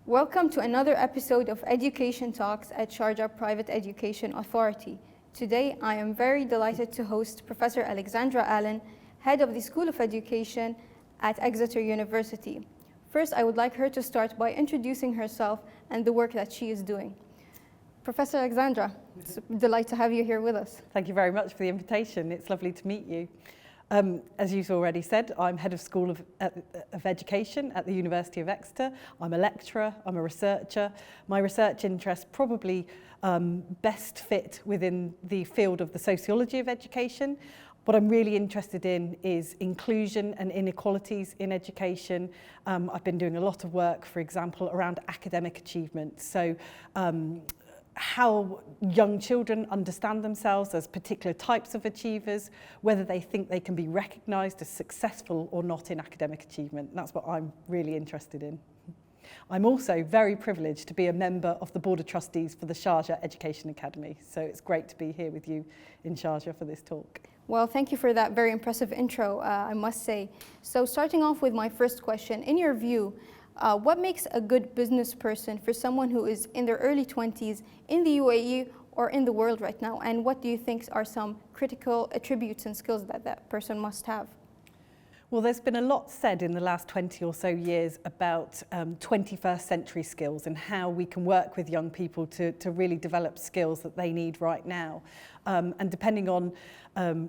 Welcome to another episode of Education Talks at Sharjah Private Education Authority. Today, I am very delighted to host Professor Alexandra Allan, Head of the School of Education at Exeter University. First, I would like her to start by introducing herself and the work that she is doing. Professor Alexandra, it's a delight to have you here with us. Thank you very much for the invitation. It's lovely to meet you. As you've already said, I'm Head of School of Education at the University of Exeter. I'm a lecturer, I'm a researcher. My research interests probably best fit within the field of the sociology of education. What I'm really interested in is inclusion and inequalities in education. I've been doing a lot of work, for example, around academic achievement. So how young children understand themselves as particular types of achievers, whether they think they can be recognised as successful or not in academic achievement. That's what I'm really interested in. I'm also very privileged to be a member of the Board of Trustees for the Sharjah Education Academy. So it's great to be here with you in Sharjah for this talk. Well, thank you for that very impressive intro, I must say. So starting off with my first question, in your view, what makes a good business person for someone who is in their early 20s in the UAE or in the world right now? And what do you think are some critical attributes and skills that that person must have? Well, there's been a lot said in the last 20 or so years about 21st century skills and how we can work with young people to really develop skills that they need right now. And depending on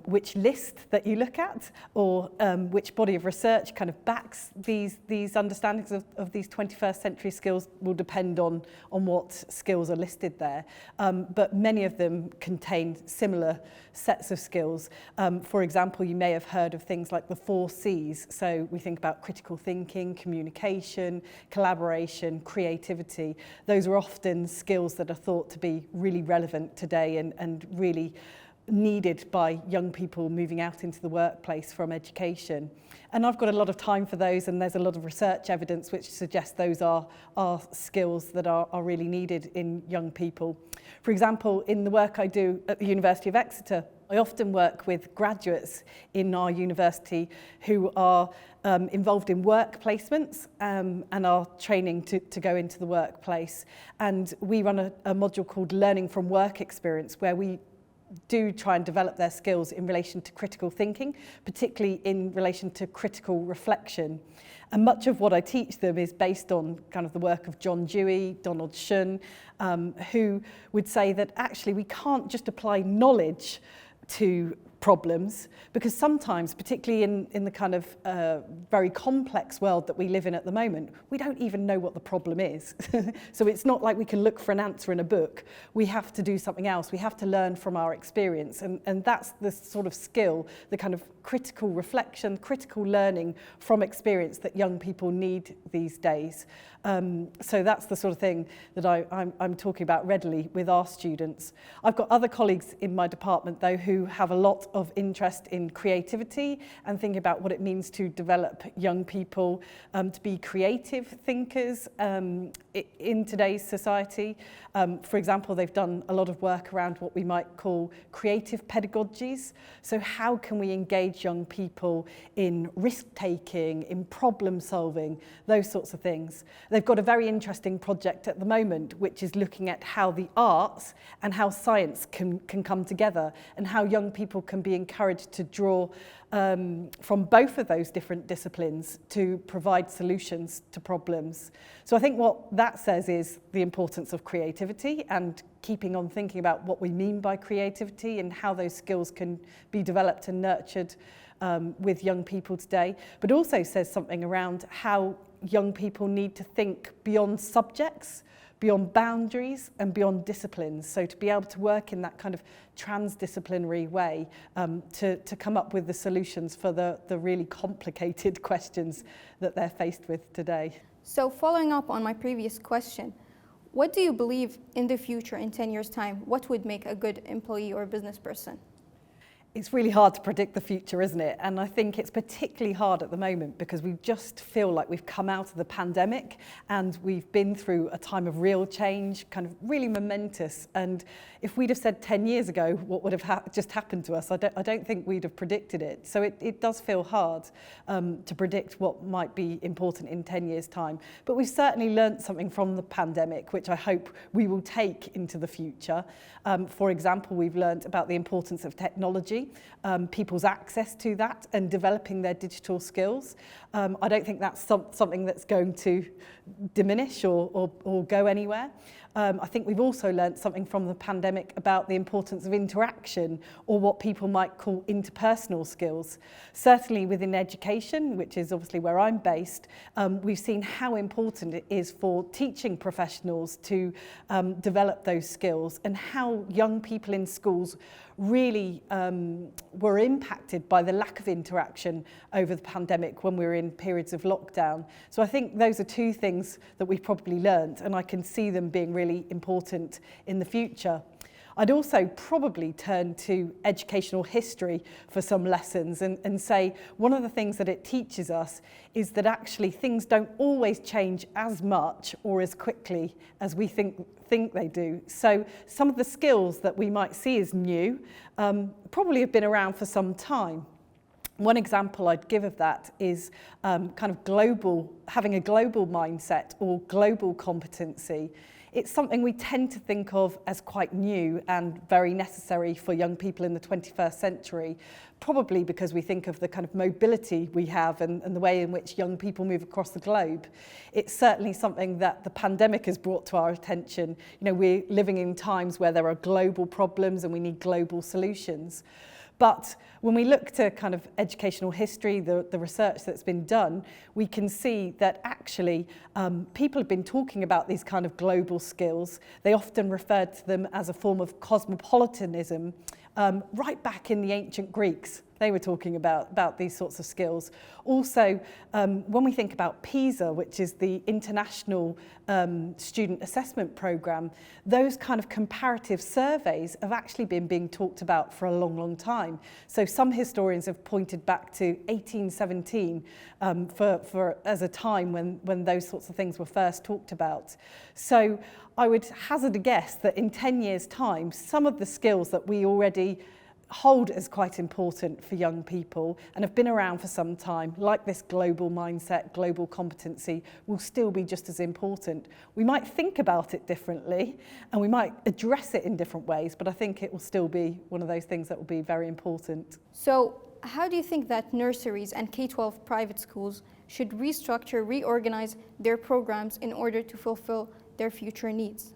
which list that you look at or which body of research kind of backs these understandings of these 21st century skills will depend on what skills are listed there. But many of them contain similar sets of skills. For example, you may have heard of things like the 4 C's. So we think about critical thinking, communication, collaboration, creativity. Those are often skills that are thought to be really relevant today and really needed by young people moving out into the workplace from education. And I've got a lot of time for those, and there's a lot of research evidence which suggests those are skills that are really needed in young people. For example, in the work I do at the University of Exeter, I often work with graduates in our university who are involved in work placements and are training to go into the workplace. And we run a module called Learning from Work Experience, where we do try and develop their skills in relation to critical thinking, particularly in relation to critical reflection. And much of what I teach them is based on kind of the work of John Dewey, Donald Shun, who would say that actually we can't just apply knowledge to problems, because sometimes, particularly in the kind of very complex world that we live in at the moment, we don't even know what the problem is. So it's not like we can look for an answer in a book. We have to do something else. We have to learn from our experience. And that's the sort of skill, the kind of critical reflection, critical learning from experience that young people need these days. So that's the sort of thing that I'm talking about readily with our students. I've got other colleagues in my department, though, who have a lot of interest in creativity and thinking about what it means to develop young people to be creative thinkers in today's society. For example, they've done a lot of work around what we might call creative pedagogies. So how can we engage young people in risk-taking, in problem-solving, those sorts of things. They've got a very interesting project at the moment, which is looking at how the arts and how science can come together and how young people can be encouraged to draw from both of those different disciplines to provide solutions to problems. So I think what that says is the importance of creativity and keeping on thinking about what we mean by creativity and how those skills can be developed and nurtured with young people today, but also says something around how young people need to think beyond subjects, beyond boundaries and beyond disciplines. So to be able to work in that kind of transdisciplinary way to come up with the solutions for the really complicated questions that they're faced with today. So following up on my previous question, what do you believe in the future, in 10 years' time, what would make a good employee or business person? It's really hard to predict the future, isn't it? And I think it's particularly hard at the moment because we just feel like we've come out of the pandemic and we've been through a time of real change, kind of really momentous. And if we'd have said 10 years ago what would have just happened to us, I don't think we'd have predicted it. So it does feel hard to predict what might be important in 10 years' time. But we've certainly learnt something from the pandemic, which I hope we will take into the future. For example, we've learnt about the importance of technology, people's access to that and developing their digital skills. I don't think that's something that's going to diminish or go anywhere. I think we've also learnt something from the pandemic about the importance of interaction, or what people might call interpersonal skills. Certainly within education, which is obviously where I'm based, we've seen how important it is for teaching professionals to develop those skills, and how young people in schools really were impacted by the lack of interaction over the pandemic when we were in periods of lockdown. So I think those are two things that we've probably learnt, and I can see them being really important in the future. I'd also probably turn to educational history for some lessons and say one of the things that it teaches us is that actually things don't always change as much or as quickly as we think they do. So some of the skills that we might see as new probably have been around for some time. One example I'd give of that is kind of having a global mindset or global competency. It's something we tend to think of as quite new and very necessary for young people in the 21st century, probably because we think of the kind of mobility we have and the way in which young people move across the globe. It's certainly something that the pandemic has brought to our attention. You know, we're living in times where there are global problems and we need global solutions. But when we look to kind of educational history, the research that's been done, we can see that actually people have been talking about these kind of global skills. They often referred to them as a form of cosmopolitanism. Right back in the ancient Greeks, they were talking about these sorts of skills. Also, when we think about PISA, which is the international student assessment program, those kind of comparative surveys have actually been being talked about for a long, long time. So some historians have pointed back to 1817 as a time when those sorts of things were first talked about. So I would hazard a guess that in 10 years' time, some of the skills that we already hold as quite important for young people and have been around for some time, like this global mindset, global competency, will still be just as important. We might think about it differently and we might address it in different ways, but I think it will still be one of those things that will be very important. So how do you think that nurseries and K-12 private schools should restructure, reorganize their programs in order to fulfill their future needs?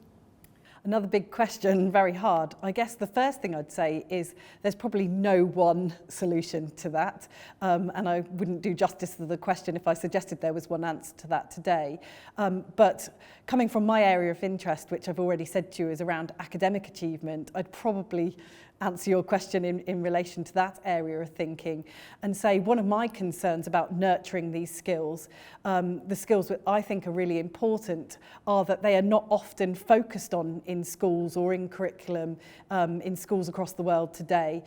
Another big question, very hard. I guess the first thing I'd say is there's probably no one solution to that. And I wouldn't do justice to the question if I suggested there was one answer to that today. But coming from my area of interest, which I've already said to you is around academic achievement, I'd probably answer your question in relation to that area of thinking and say one of my concerns about nurturing these skills, the skills that I think are really important, are that they are not often focused on in schools or in curriculum in schools across the world today.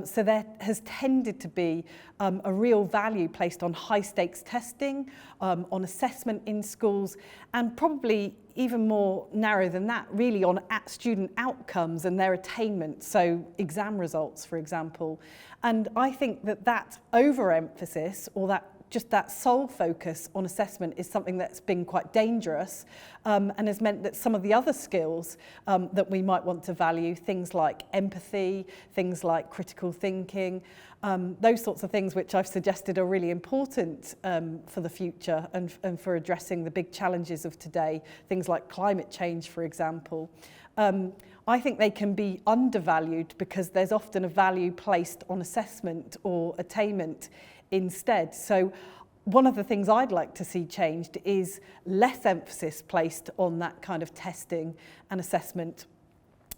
So there has tended to be a real value placed on high stakes testing, on assessment in schools, and probably even more narrow than that, really on student outcomes and their attainment, so exam results, for example. And I think that overemphasis, or that sole focus on assessment, is something that's been quite dangerous and has meant that some of the other skills that we might want to value, things like empathy, things like critical thinking, those sorts of things which I've suggested are really important for the future and for addressing the big challenges of today, things like climate change, for example. I think they can be undervalued because there's often a value placed on assessment or attainment instead. So one of the things I'd like to see changed is less emphasis placed on that kind of testing and assessment.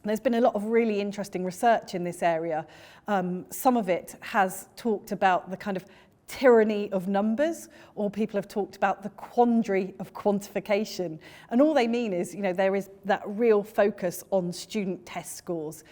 There's been a lot of really interesting research in this area. Some of it has talked about the kind of tyranny of numbers, or people have talked about the quandary of quantification. And all they mean is, there is that real focus on student test scores,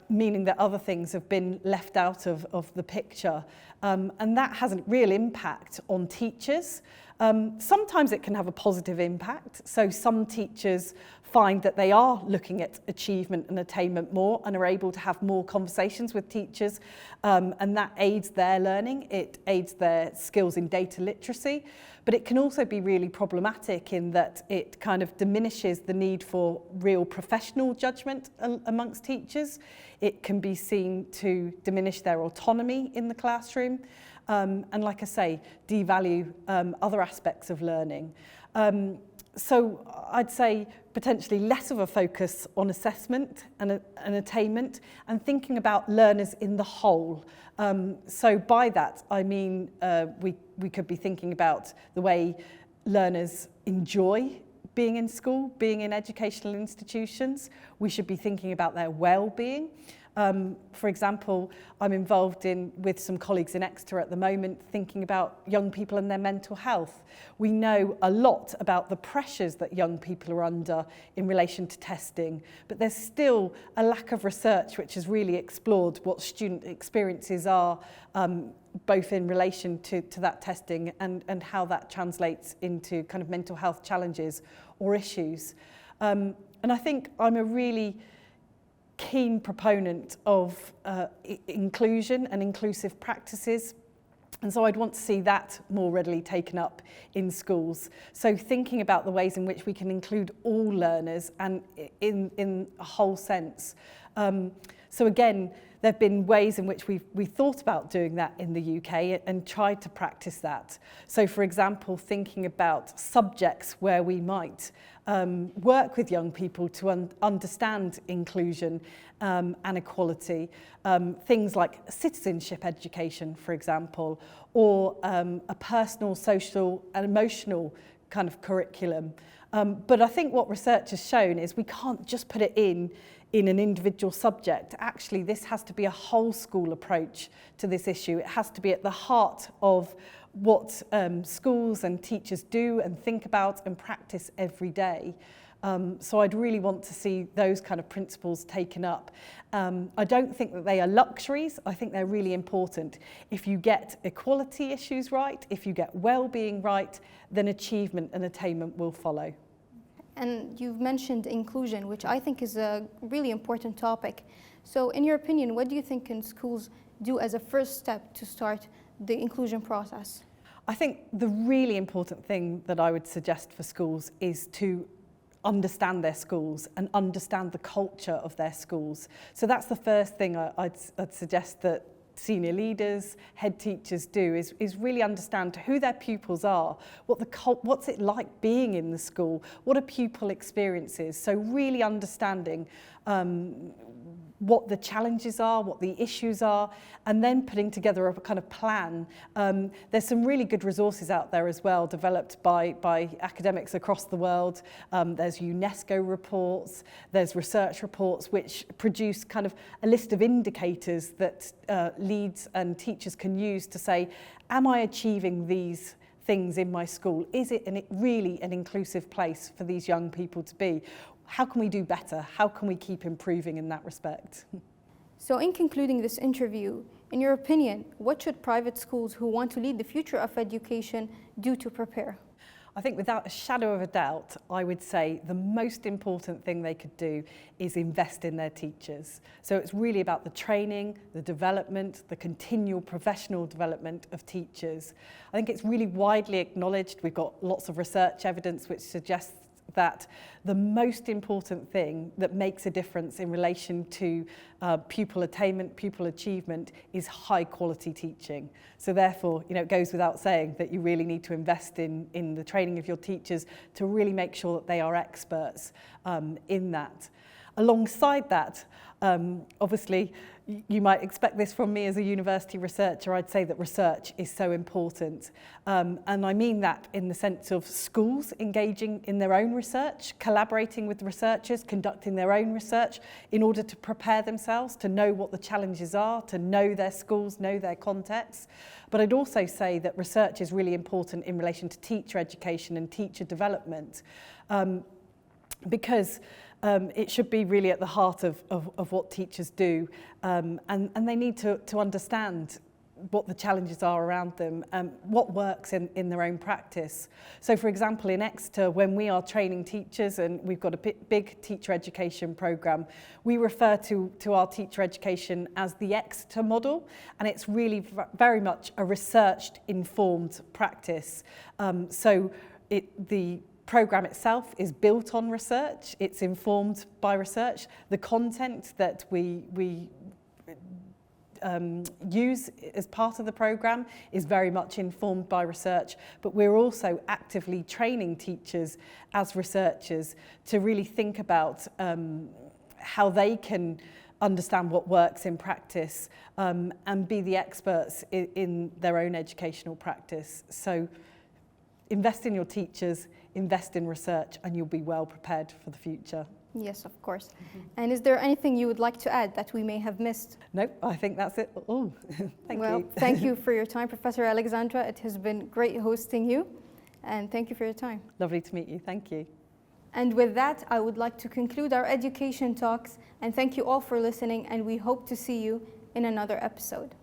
meaning that other things have been left out of the picture. And that has a real impact on teachers. Sometimes it can have a positive impact. So some teachers find that they are looking at achievement and attainment more and are able to have more conversations with teachers, and that aids their learning. It aids their skills in data literacy, but it can also be really problematic in that it kind of diminishes the need for real professional judgment amongst teachers. It can be seen to diminish their autonomy in the classroom, and like I say, devalue other aspects of learning. So I'd say potentially less of a focus on assessment and attainment, and thinking about learners in the whole. So by that, I mean we could be thinking about the way learners enjoy being in school, being in educational institutions. We should be thinking about their well-being. For example, I'm involved with some colleagues in Exeter at the moment thinking about young people and their mental health. We know a lot about the pressures that young people are under in relation to testing, but there's still a lack of research which has really explored what student experiences are, both in relation to that testing and how that translates into kind of mental health challenges or issues. And I think I'm a really keen proponent of inclusion and inclusive practices, and so I'd want to see that more readily taken up in schools. So thinking about the ways in which we can include all learners and in a whole sense. So again, there have been ways in which we've thought about doing that in the UK and tried to practice that. So for example, thinking about subjects where we might work with young people to understand inclusion and equality, things like citizenship education, for example, or a personal, social and emotional kind of curriculum. But I think what research has shown is we can't just put it in an individual subject. Actually, this has to be a whole school approach to this issue. It has to be at the heart of what schools and teachers do and think about and practice every day. So I'd really want to see those kind of principles taken up. I don't think that they are luxuries. I think they're really important. If you get equality issues right, if you get well-being right, then achievement and attainment will follow. And you've mentioned inclusion, which I think is a really important topic. So in your opinion, what do you think can schools do as a first step to start the inclusion process? I think the really important thing that I would suggest for schools is to understand their schools and understand the culture of their schools. So that's the first thing I'd suggest that senior leaders, head teachers do, is really understand who their pupils are, what's it like being in the school, what are pupil experiences. So really understanding what the challenges are, what the issues are, and then putting together a kind of plan. There's some really good resources out there as well, developed by academics across the world. There's UNESCO reports, there's research reports which produce kind of a list of indicators that leads and teachers can use to say, am I achieving these things in my school? Is it really an inclusive place for these young people to be? How can we do better? How can we keep improving in that respect? So in concluding this interview, in your opinion, what should private schools who want to lead the future of education do to prepare? I think without a shadow of a doubt, I would say the most important thing they could do is invest in their teachers. So it's really about the training, the development, the continual professional development of teachers. I think it's really widely acknowledged. We've got lots of research evidence which suggests that the most important thing that makes a difference in relation to pupil attainment, pupil achievement, is high quality teaching. So therefore, it goes without saying that you really need to invest in the training of your teachers to really make sure that they are experts in that. Alongside that, Obviously, you might expect this from me as a university researcher. I'd say that research is so important. And I mean that in the sense of schools engaging in their own research, collaborating with researchers, conducting their own research in order to prepare themselves, to know what the challenges are, to know their schools, know their contexts. But I'd also say that research is really important in relation to teacher education and teacher development, because it should be really at the heart of what teachers do, and they need to understand what the challenges are around them, what works in their own practice. So for example, in Exeter, when we are training teachers and we've got a big teacher education programme, we refer to our teacher education as the Exeter model, and it's really very much a research informed practice. The programme itself is built on research, it's informed by research. The content that we use as part of the programme is very much informed by research, but we're also actively training teachers as researchers to really think about how they can understand what works in practice, and be the experts in their own educational practice. So invest in your teachers, invest in research, and you'll be well prepared for the future. Yes, of course. Mm-hmm. And is there anything you would like to add that we may have missed? Nope, I think that's it. Oh, thank you. Well, thank you for your time, Professor Alexandra. It has been great hosting you, and thank you for your time. Lovely to meet you. Thank you. And with that, I would like to conclude our education talks, and thank you all for listening, and we hope to see you in another episode.